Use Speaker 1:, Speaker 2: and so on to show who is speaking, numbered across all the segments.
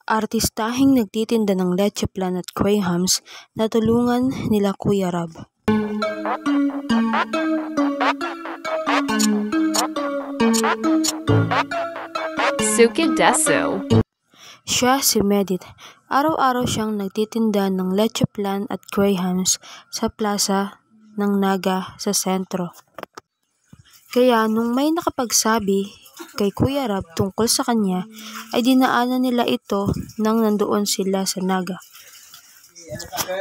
Speaker 1: Artistahing nagtitinda ng leche plan at Grahams na tulungan nila Kuya Rab.
Speaker 2: Sukidesu.
Speaker 1: Siya si Medit. Araw-araw siyang nagtitinda ng leche plan at Grahams sa plaza ng Naga sa sentro. Kaya nung may nakapagsabi kay Kuya Rab tungkol sa kanya, ay dinaanan nila ito nang nandoon sila sa Naga.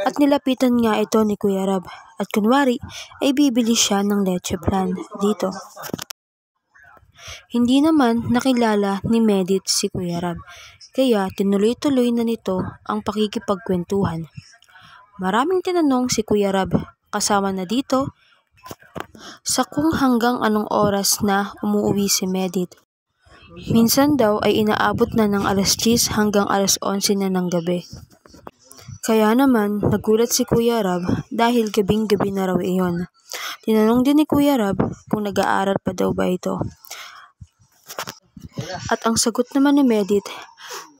Speaker 1: At nilapitan nga ito ni Kuya Rab at kunwari ay bibili siya ng leche plan dito. Hindi naman nakilala ni Medit si Kuya Rab, kaya tinuloy-tuloy na nito ang pakikipagkwentuhan. Maraming tinanong si Kuya Rab kasama na dito sa kung hanggang anong oras na umuwi si Medit. Minsan daw ay inaabot na ng alas 10 hanggang alas 11 na ng gabi. Kaya naman nagulat si Kuya Rab dahil gabing-gabi na raw iyon. Tinanong din ni Kuya Rab kung nag-aaral pa daw ba ito. At ang sagot naman ni Medit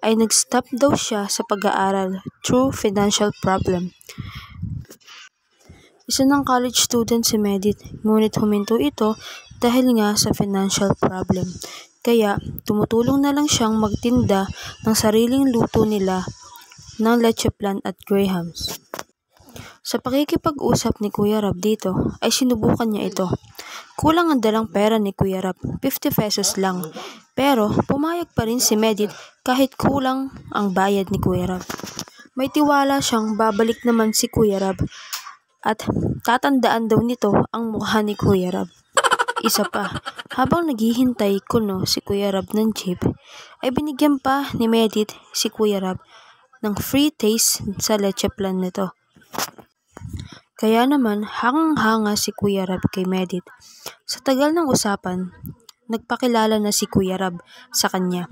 Speaker 1: ay nag-stop daw siya sa pag-aaral through financial problem. Isa ng college student si Medit, ngunit huminto ito dahil nga sa financial problem. Kaya tumutulong na lang siyang magtinda ng sariling luto nila ng leche plan at Grahams. Sa pakikipag-usap ni Kuya Rab dito ay sinubukan niya ito. Kulang ang dalang pera ni Kuya Rab, 50 pesos lang. Pero pumayag pa rin si Medit kahit kulang ang bayad ni Kuya Rab. May tiwala siyang babalik naman si Kuya Rab at tatandaan daw nito ang mukha ni Kuya Rab. Isa pa, habang naghihintay kuno si Kuya Rab ng jeep, ay binigyan pa ni Medit si Kuya Rab ng free taste sa leche plan nito. Kaya naman hangang-hanga si Kuya Rab kay Medit. Sa tagal ng usapan, nagpakilala na si Kuya Rab sa kanya.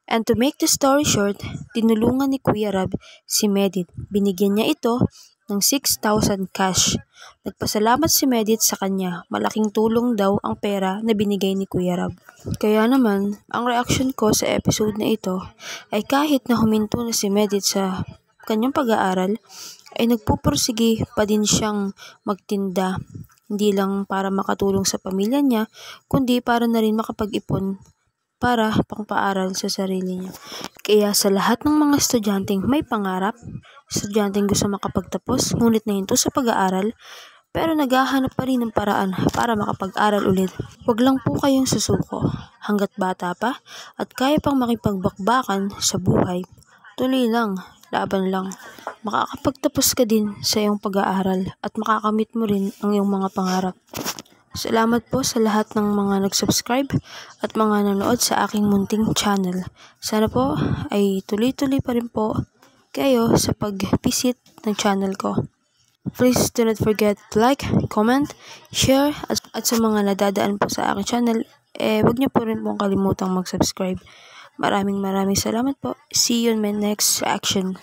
Speaker 1: And to make the story short, tinulungan ni Kuya Rab si Medit. Binigyan niya ito ng 6,000 cash. Nagpasalamat si Medit sa kanya. Malaking tulong daw ang pera na binigay ni Kuya Rab. Kaya naman, ang reaction ko sa episode na ito ay kahit na huminto na si Medit sa kanyang pag-aaral, ay nagpupursige pa din siyang magtinda. Hindi lang para makatulong sa pamilya niya, kundi para na rin makapag-ipon para pangpaaral sa sarili niya. Kaya sa lahat ng mga estudyanteng may pangarap, estudyanteng gusto makapagtapos, ngunit nahinto sa pag-aaral, pero naghahanap pa rin ng paraan para makapag-aral ulit. Huwag lang po kayong susuko. Hanggat bata pa at kaya pang makipagbakbakan sa buhay, tuloy lang, laban lang. Makakapagtapos ka din sa iyong pag-aaral at makakamit mo rin ang iyong mga pangarap. Salamat po sa lahat ng mga nag-subscribe at mga nanood sa aking munting channel. Sana po ay tuloy-tuloy pa rin po kayo sa pag-visit ng channel ko. Please do not forget to like, comment, share at sa mga nadadaan po sa aking channel, huwag niyo po rin pong kalimutang mag-subscribe. Maraming salamat po. See you in my next reaction.